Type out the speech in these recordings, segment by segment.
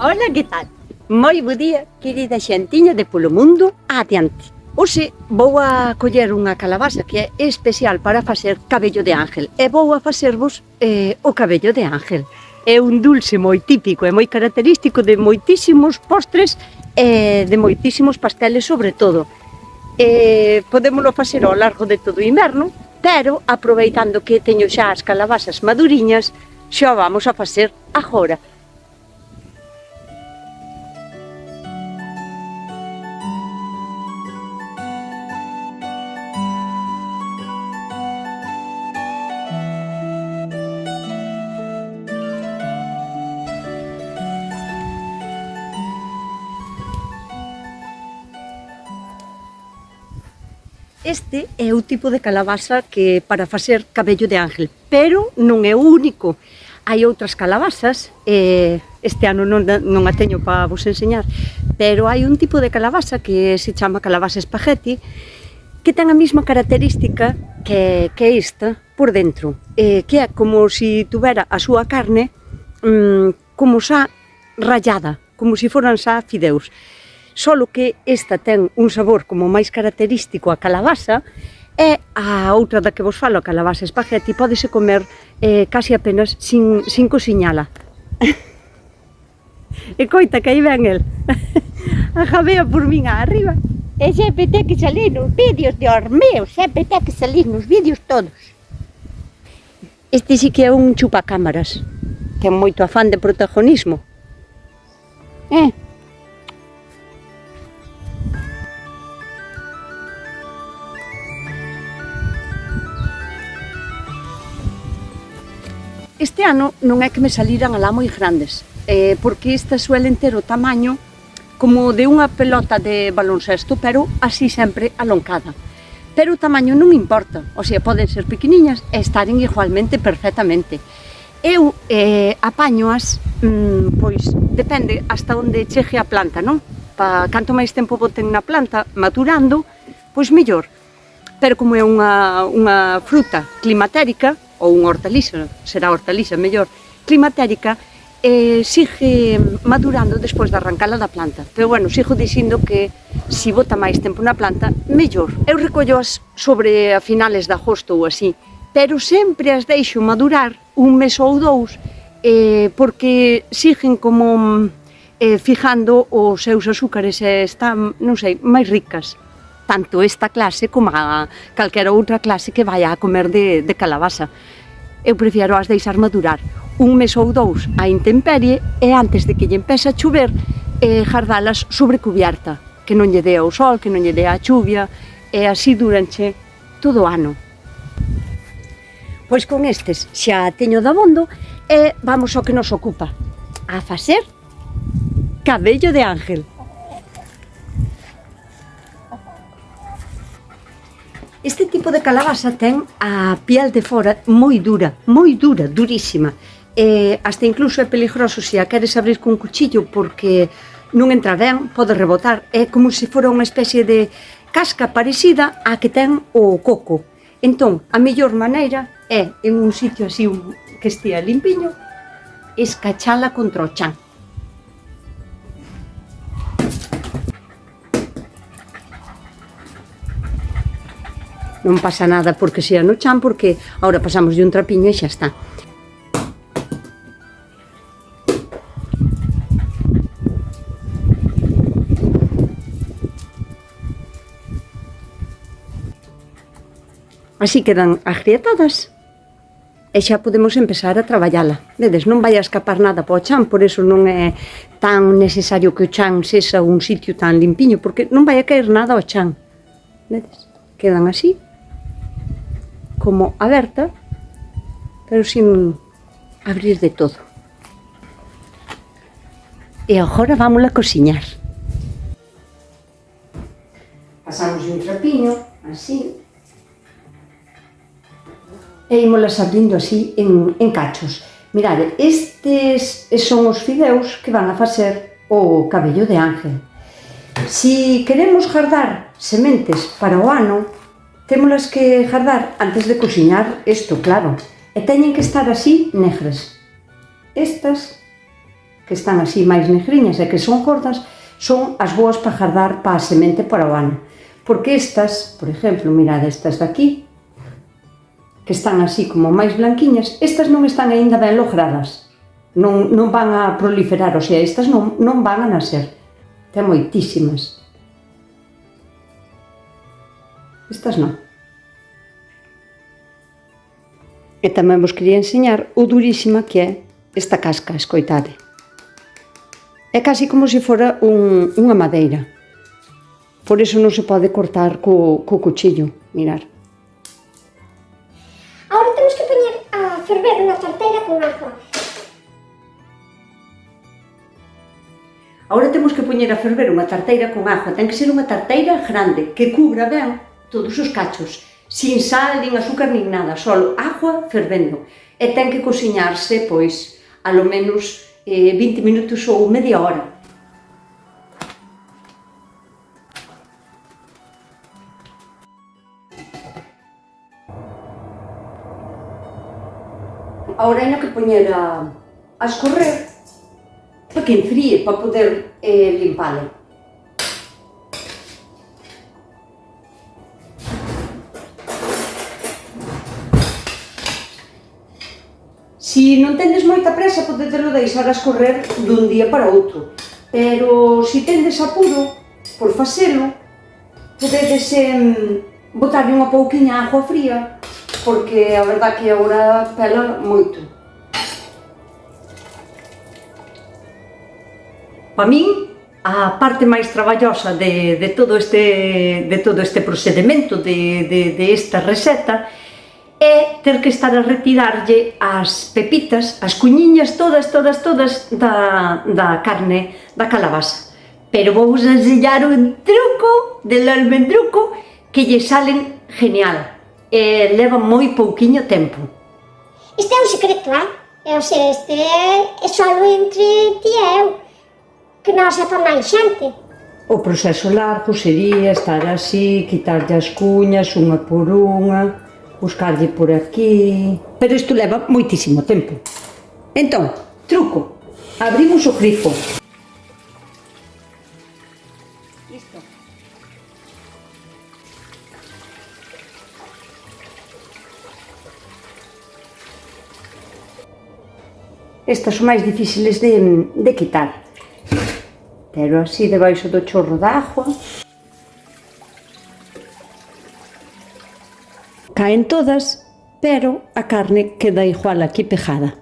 Ola, que tal? Moi bo día, querida xentiña de polo mundo, adiante. Hoxe vou a coller unha calabaza que é especial para facer cabello de ángel e vou a facervos o cabello de ángel. É un dulce moi típico e moi característico de moitísimos postres e de moitísimos pasteles sobre todo. Podémolo facer ao largo de todo o inverno, pero aproveitando que teño xa as calabazas maduriñas, xa vamos a facer agora. Este é o tipo de calabaza que para facer cabello de ángel, pero non é o único. Hai outras calabazas, este ano non a teño para vos enseñar, pero hai un tipo de calabaza que se chama calabaza espagueti, que ten a mesma característica que esta por dentro, que é como se tuvera a súa carne como xa rallada, como se foran xa fideus. Solo que esta ten un sabor como máis característico a calabaza e a outra da que vos falo, a calabaza espagueti, pódese comer casi apenas sin cociñala. E coita que aí ven el, a jabea por min arriba. E sempre ten que salir nos vídeos, Dios mío, sempre ten que salir nos vídeos todos. Este sí que é un chupacámaras, ten moito afán de protagonismo. Este ano non é que me saliran alá moi grandes, porque estas suelen ter o tamaño como de unha pelota de baloncesto, pero así sempre aloncada. Pero o tamaño non importa, o sea, poden ser pequeniñas e estaren igualmente perfectamente. Eu apañoas, pois, depende hasta onde chegue a planta, non? Canto máis tempo boten na planta maturando, pois mellor. Pero como é unha fruta climatérica, ou unha hortaliza, será hortaliza mellor, climatérica, sigue madurando despois de arrancala da planta. Pero bueno, sigo dicindo que se bota máis tempo na planta, mellor. Eu recolloas sobre a finales de agosto ou así, pero sempre as deixo madurar un mes ou dous, porque siguen como fijando os seus azúcares e están, non sei, máis ricas. Tanto esta clase como a calquera outra clase que vai a comer de calabaza. Eu prefiero as deixar madurar un mes ou dous a intemperie e antes de que lle empece a chover, jardalas sobre cubierta, que non lle dea o sol, que non lle dea a chuvia, e así duranche todo o ano. Pois con estes xa teño dabondo e vamos ao que nos ocupa, a facer cabello de ángel. Este tipo de calabaza ten a piel de fora moi dura, durísima. Hasta incluso é peligroso se a queres abrir con cuchillo porque non entra ben, pode rebotar. É como se fora unha especie de casca parecida á que ten o coco. Entón, a mellor maneira é, en un sitio así que estea limpiño, escachala contra o chan. Non pasa nada porque sea no chan, porque agora pasamos de un trapiño e xa está. Así quedan agrietadas e xa podemos empezar a traballala. Vedes, non vai a escapar nada para o chan, por eso non é tan necesario que o chan sexa un sitio tan limpiño, porque non vai a caer nada ao chan. Vedes, quedan así, como aberta, pero sin abrir de todo. E agora vámola a cociñar. Pasamos un trapiño, así, e ímolas abrindo así en cachos. Mirade, estes son os fideus que van a facer o cabello de ángel. Si queremos gardar sementes para o ano, témolas que gardar antes de cociñar isto, claro. E teñen que estar así negras. Estas que están así máis negriñas e que son gordas, son as boas para guardar para a semente para o ano. Porque estas, por exemplo, mirad estas de aquí, que están así como máis blanquiñas, estas non están aínda ben logradas. Non van a proliferar, o sea, estas non van a nacer. Ten moitísimas. Estas non. E tamén vos quería enseñar o durísima que é esta casca, escoitade. É casi como se fora unha madeira. Por iso non se pode cortar co cuchillo, mirar. Ahora temos que poñer a ferver unha tarteira con agua. Ahora temos que poñer a ferver unha tarteira con agua. Ten que ser unha tarteira grande, que cubra ben todos os cachos, sin sal, nin azúcar, nin nada, só agua fervendo. E ten que cociñarse, pois, alo menos 20 minutos ou media hora. Ahora hai que poñer a escorrer para que enfríe, para poder limpalo. Si non tendes moita presa, podetelo deixar a escorrer dun día para outro. Pero se tendes apuro por facelo, podedes botarlle unha pouquiña agua fría, porque a verdad que agora pela moito. Para min, a parte máis traballosa de todo este procedimento, de esta receta, é ter que estar a retirarlle as pepitas, as cuñiñas todas da carne da calabaza. Pero vou vos enseñar un truco del almendruco que lle salen genial. Leva moi pouquiño tempo. Este é un secreto, O sea, este é só entre ti e eu, que non sepa máis xente. O proceso largo sería estar así, quitarlle as cuñas unha por unha, buscarlle por aquí... Pero isto leva moitísimo tempo. Entón, truco, abrimos o grifo. Listo. Estas son máis difíciles de quitar. Pero así debaixo do chorro de agua. Caen todas, pero a carne queda igual aquí pejada.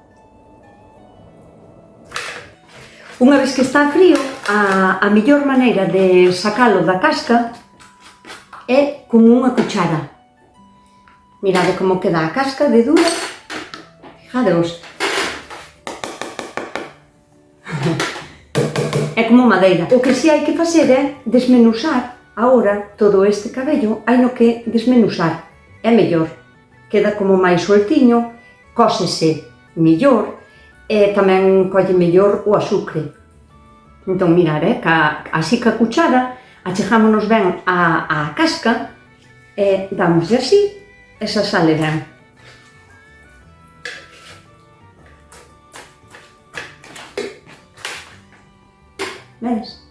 Unha vez que está frío, a mellor maneira de sacalo da casca é con unha cuchara. Mirade como queda a casca de dura. Fijadeos. É como madeira. O que si hai que facer é desmenuzar. Agora, todo este cabello hai no que desmenuzar. É mellor. Queda como máis sueltiño, cósese mellor e tamén colle mellor o azucre. Entón, mirar, así ca cuchara, achegámonos ben á casca e damoslle así, e xa sale ben. Ves?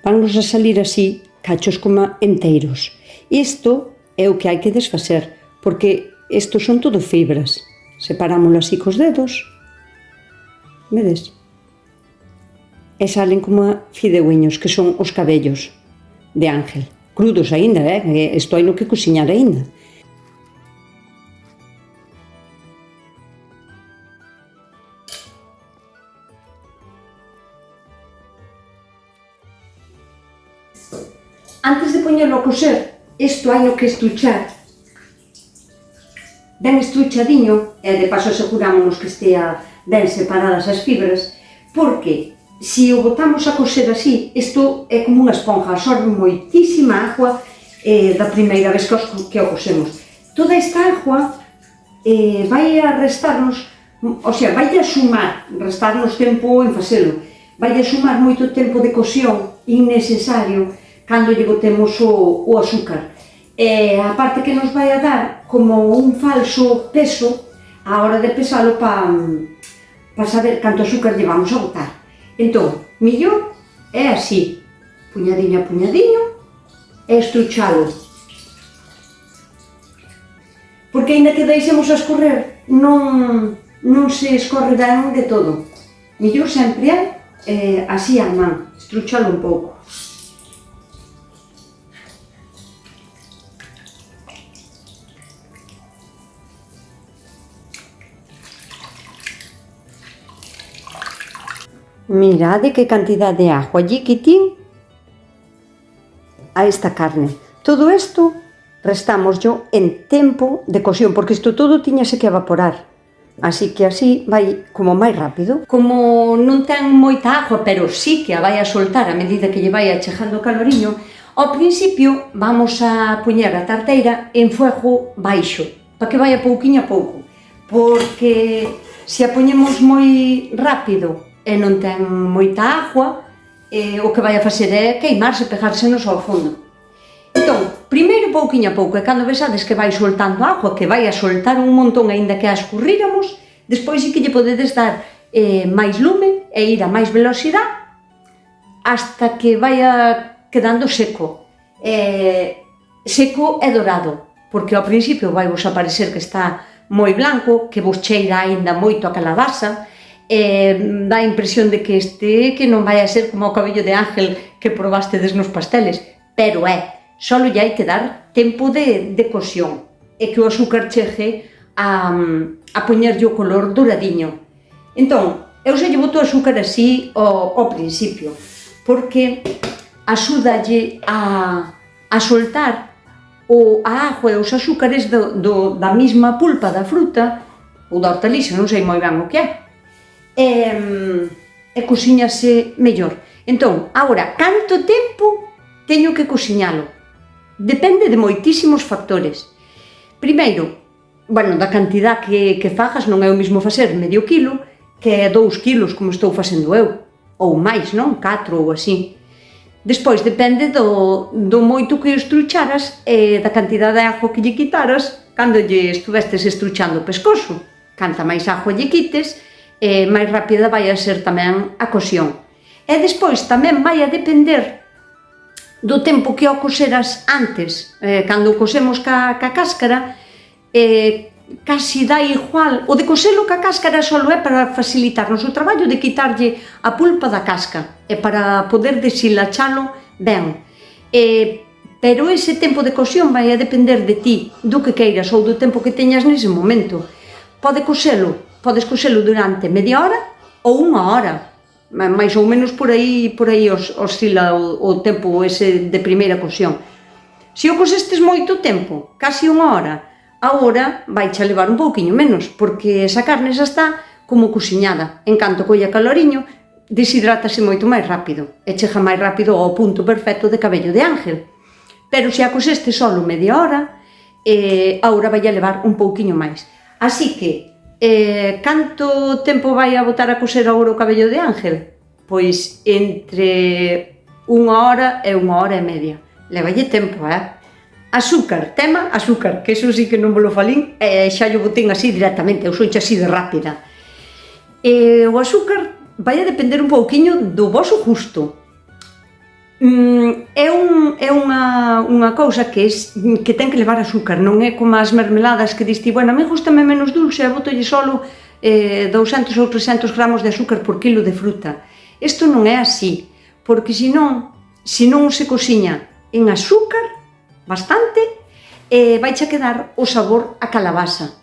Vannos a salir así, cachos como enteiros. Isto é o que hai que desfacer, porque estos son todo fibras. Separámoslo así cos dedos. Vedes? E salen como fideuiños, que son os cabellos de Ángel. Crudos aínda, isto hai no que cociñar aínda. Antes de poñerlo a coser, isto hai no que estuchar. Ben estruchadiño, e de paso asegurámonos que estea ben separadas as fibras, porque se o botamos a coser así, isto é como unha esponja, absorbe moitísima agua da primeira vez que o cosemos. Toda esta agua vai a restarnos, o sea, vai a sumar, restarnos tempo en facelo, vai a sumar moito tempo de cocción innecesario cando lle botemos o azúcar. E a parte que nos vai a dar como un falso peso á hora de pesalo para saber canto azúcar lle vamos a botar. Entón, millor é así, puñadiño a puñadiño, e estruchalo. Porque aínda que deixemos a escorrer, non se escorre ben de todo. Millor sempre é así a man, estruchalo un pouco. Mirade que cantidad de ajo allí quitín a esta carne. Todo isto restámoslo en tempo de cocción, porque isto todo tiñase que evaporar. Así que así vai como máis rápido. Como non ten moita agua, pero sí que a vai a soltar a medida que lle vai achegando o caloriño, ao principio vamos a poñer a tarteira en fuego baixo, para que vaya pouquiño a pouco, porque se a poñemos moi rápido e non ten moita agua, o que vai a facer é queimarse, pegársenos ao fondo. Entón, primeiro pouquiño a pouco, e cando vexades que vai soltando agua, que vai a soltar un montón aínda que a escurríramos, despois sí que lle podedes dar máis lume e ir a máis velocidade hasta que vaya quedando seco. Seco e dorado, porque ao principio vai vos a parecer que está moi blanco, que vos cheira aínda moito a calabaza, dá a impresión de que que non vai a ser como o cabello de ángel que probastedes nos pasteles, pero só lle hai que dar tempo de cocción e que o azúcar chegue a poñerlle o color douradiño. Entón, eu se lle boto o azúcar así ao principio, porque axúdalle a soltar a auga e os azúcares da mesma pulpa da fruta ou da hortaliza, non sei moi ben o que é. E cociñase mellor. Entón, agora, canto tempo teño que cociñalo? Depende de moitísimos factores. Primeiro, da cantidad que fagas, non é o mesmo facer medio quilo que 2 kilos como estou facendo eu, ou máis, non? 4 ou así. Despois, depende do moito que o estrucharas e da cantidad de ajo que lle quitaras cando lle estuvestes estruchando o pescozo. Canta máis ajo lle quites, máis rápida vai a ser tamén a cocción. E despois tamén vai a depender do tempo que o coseras antes. Cando o cosemos ca cáscara, casi dá igual. O de coselo ca cáscara só é para facilitarnos o traballo de quitarlle a pulpa da casca e para poder deshilachalo ben. Pero ese tempo de cocción vai a depender de ti, do que queiras ou do tempo que teñas nese momento. Podes coselo durante media hora ou unha hora, máis ou menos por aí oscila o tempo ese de primeira cocción. Se o cosestes moito tempo, casi unha hora, agora vaiche a levar un pouquiño menos, porque esa carne xa está como cociñada. En canto colla caloriño, deshidrátase moito máis rápido e chega máis rápido ao punto perfecto de cabello de ángel. Pero se a coseste solo media hora, agora vai a levar un pouquiño máis. Así que, canto tempo vai a botar a coser agora o cabello de ángel? Pois entre unha hora e unha hora e media. Levalle tempo, Azúcar, tema azúcar, que eso sí que non me lo falín, xa yo botín así directamente, eu soiche así de rápida. O azúcar vai a depender un pouquiño do voso gusto. É unha cousa que ten que levar azúcar, non é como as mermeladas que diste, bueno, a mí gustame menos dulce e botolle solo 200 ou 300 gramos de azúcar por kilo de fruta. Isto non é así, porque se non se cociña en azúcar bastante, vai a quedar o sabor a calabaza,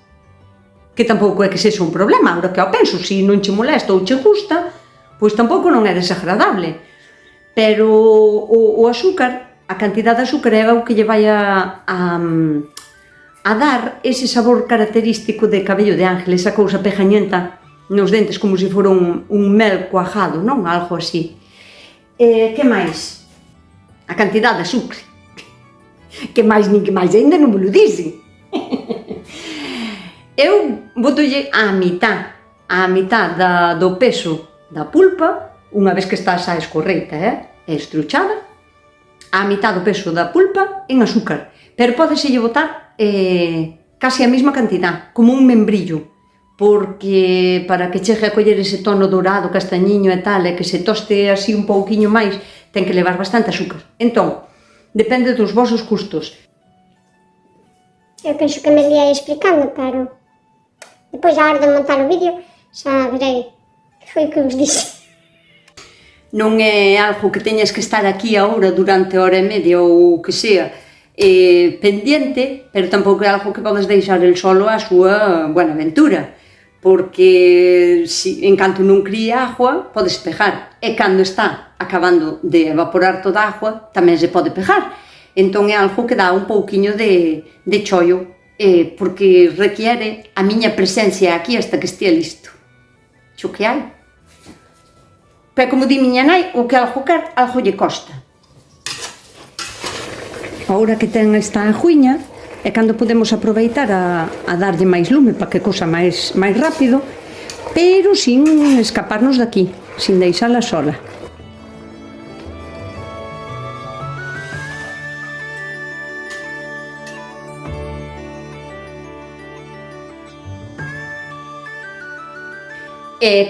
que tampouco é que sexa un problema, agora que eu penso, se non che molesta ou che gusta, pois tampouco non é desagradable. Pero o azúcar, a cantidad de azúcar é o que lle vai a dar ese sabor característico de cabello de ángel, esa cousa pegañenta nos dentes, como se fora un mel cuajado, non? Algo así. Que máis? A cantidad de azúcar. Que máis, nin que máis, ainda non me lo dixen. Eu botolle a mitad do peso da pulpa unha vez que está xa escorreita, é estruchada, a mitad do peso da pulpa en azúcar, pero pódeselle botar casi a mesma cantidad, como un membrillo, porque para que chegue a coller ese tono dorado, castañiño e tal, e que se toste así un pouquiño máis, ten que levar bastante azúcar. Entón, depende dos vosos gustos. Eu penso que me ia explicando, pero depois a hora de montar o vídeo xa verei que foi o que vos dixo. Non é algo que teñas que estar aquí agora durante hora e media ou que sea pendiente, pero tampouco é algo que podes deixar el solo a súa buena aventura, porque en canto non cría agua podes pegar, e cando está acabando de evaporar toda a agua tamén se pode pegar. Entón é algo que dá un pouquiño de chollo, porque requiere a miña presencia aquí hasta que estea listo. Xo que hai. Pero como di miña nai, o que algo quer, algo lle costa. Agora que ten esta ajuiña, é cando podemos aproveitar a darlle máis lume para que cosa máis rápido, pero sin escaparnos daqui, sin deixala sola.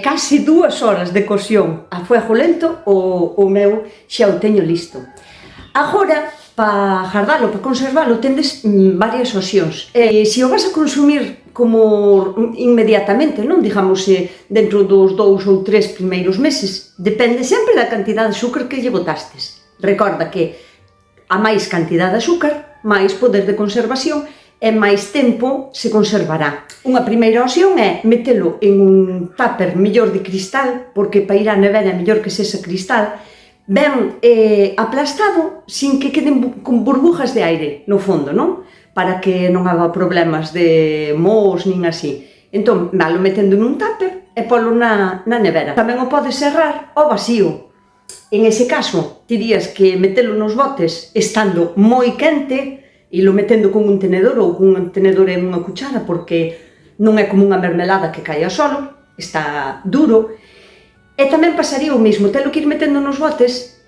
Casi 2 horas de cocción a fuego lento, o meu xa o teño listo. Agora, para gardalo, para conservalo, tendes varias opcións. Se o vas a consumir como inmediatamente, non digamos dentro dos 2 ou 3 primeiros meses, depende sempre da cantidad de azúcar que lle botastes. Recorda que a máis cantidad de azúcar, máis poder de conservación e máis tempo se conservará. Unha primeira opción é metelo en un tupper mellor de cristal, porque para ir á nevera é mellor que sexa cristal, ben aplastado, sin que queden con burbujas de aire no fondo, non? Para que non haga problemas de mos nin así. Entón, valo metendo nun tupper e polo na nevera. Tamén o podes serrar ao vacío. En ese caso, tirías que metelo nos botes estando moi quente, e lo metendo con un tenedor ou con un tenedor e unha cuchara, porque non é como unha mermelada que cae ao solo, está duro. E tamén pasaría o mesmo, telo que ir metendo nos botes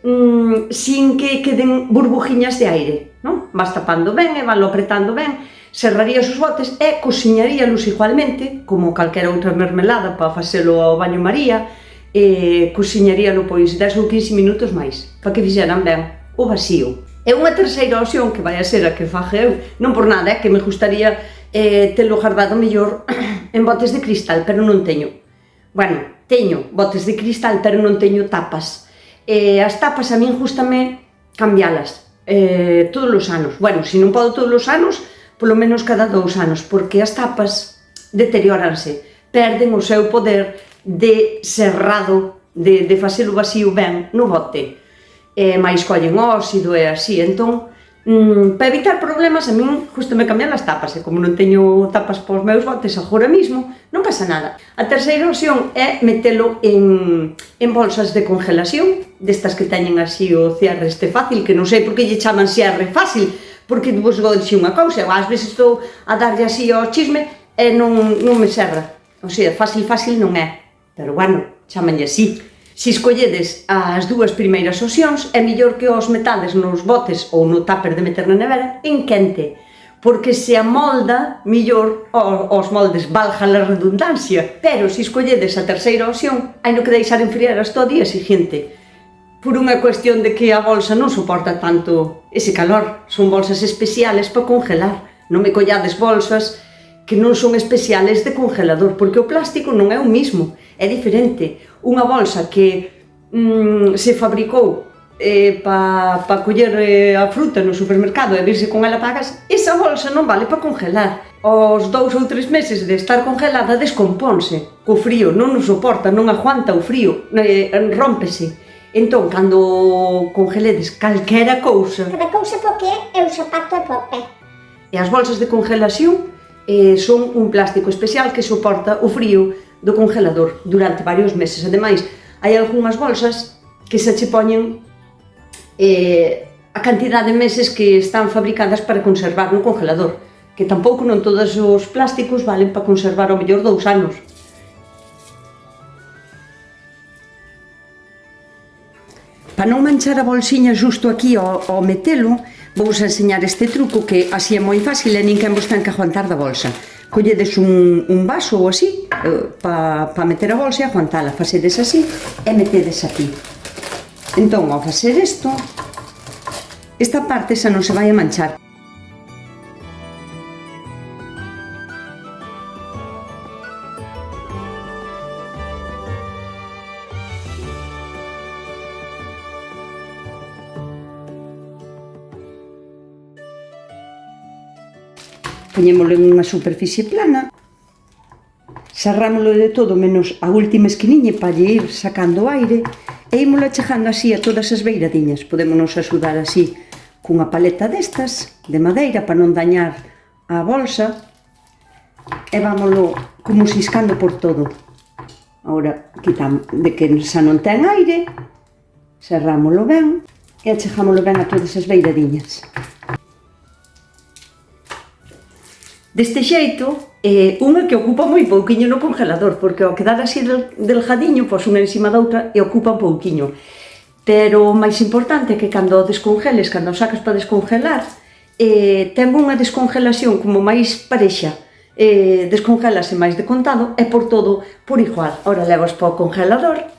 sin que queden burbujiñas de aire, non? Vas tapando ben e vanlo apretando ben, serrarías os botes e cociñaríalos igualmente, como calquera outra mermelada para facelo ao baño María, e cociñaríalo pois 10 ou 15 minutos máis, para que fixeran ben o vacío. E unha terceira opción, que vai a ser a que faga eu, non por nada, é que me gustaría telo guardado mellor en botes de cristal, pero non teño. Bueno, teño botes de cristal, pero non teño tapas. As tapas a min gústame cambialas todos os anos. Bueno, se non podo todos os anos, polo menos cada 2 anos, porque as tapas deterioranse, perden o seu poder de serrado, de facer o vacío ben no bote. Mais collen óxido e así, entón, para evitar problemas, a min justame cambiar as tapas, e como non teño tapas para os meus botes agora mesmo, non pasa nada. A terceira opción é metelo en bolsas de congelación, destas que teñen así o cierre este fácil, que non sei por que lle chaman cierre fácil, porque vos vou dicir unha cousa, ás veces estou a darlle así ao chisme e non me serra. O sea, fácil non é, pero bueno, chamanlle así. Se escolledes as 2 primeiras opcións, é mellor que os metades nos botes ou no tupper de meter na nevera en quente, porque se amolda mellor os moldes, valga a redundancia. Pero se escolledes a terceira opción, hai no que deixar enfriar hasta o día seguinte, por unha cuestión de que a bolsa non soporta tanto ese calor. Son bolsas especiales para congelar. Non me collades bolsas que non son especiales de congelador, porque o plástico non é o mismo, é diferente. Unha bolsa que se fabricou para coller a fruta no supermercado e virse con ela pagas, esa bolsa non vale para congelar. Aos 2 ou 3 meses de estar congelada descompónse, co frío, non nos soporta, non aguanta o frío, rómpese. Entón, cando congeledes calquera cousa... Cada cousa porque é o zapato e o pé. E as bolsas de congelación son un plástico especial que soporta o frío do congelador durante varios meses. Ademais, hai algunhas bolsas que se che poñen a cantidad de meses que están fabricadas para conservar no congelador, que tampouco non todos os plásticos valen para conservar ao mellor 2 anos. Para non manchar a bolsiña justo aquí ao metelo, vou enseñar este truco que así é moi fácil e ninguén vos ten que aguantar da bolsa. Colledes un vaso ou así para meter a bolsa e aguantala, facedes así e metedes aquí. Entón, ao facer isto, esta parte xa non se vai a manchar. Poñémolo en unha superficie plana, xarrámolo de todo menos a última esquiniña para lle ir sacando aire e ímolo chegando así a todas as beiradiñas. Podémonos axudar así cunha paleta destas de madeira para non dañar a bolsa e vámolo como xiscando por todo. Agora quitamos de que xa non ten aire, xarrámolo ben e achegámolo ben a todas as beiradiñas. Deste xeito, unha que ocupa moi pouquiño no congelador, porque ao quedar así delgadiño, pois unha encima da outra e ocupa pouquiño. Pero o máis importante é que cando o descongeles, cando o sacas para descongelar, ten unha descongelación como máis parexa, descongelase máis de contado e por todo por igual. Ora levas para o congelador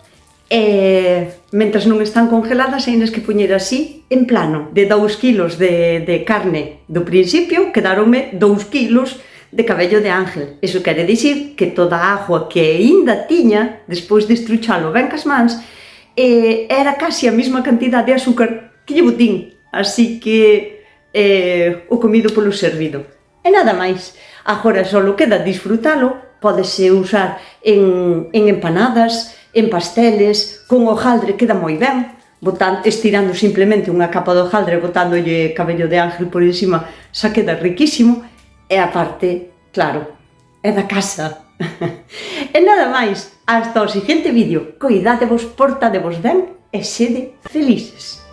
e mentras non están congeladas ainda que poñer así en plano. De 2 kilos de carne do principio quedaronme 2 kilos de cabello de ángel. Iso quere dicir que toda a agua que aínda tiña despois de estruchalo ben cas mans era casi a mesma cantidad de azúcar que lle botín. Así que o comido polo servido. E nada máis. Agora só queda disfrutalo. Pódese usar en empanadas, en pasteles, con hojaldre queda moi ben, estirando simplemente unha capa de hojaldre, botándolle cabello de ángel por encima, xa queda riquísimo, e aparte, claro, é da casa. E nada máis, hasta o seguinte vídeo, coidádevos, portádevos ben e sede felices.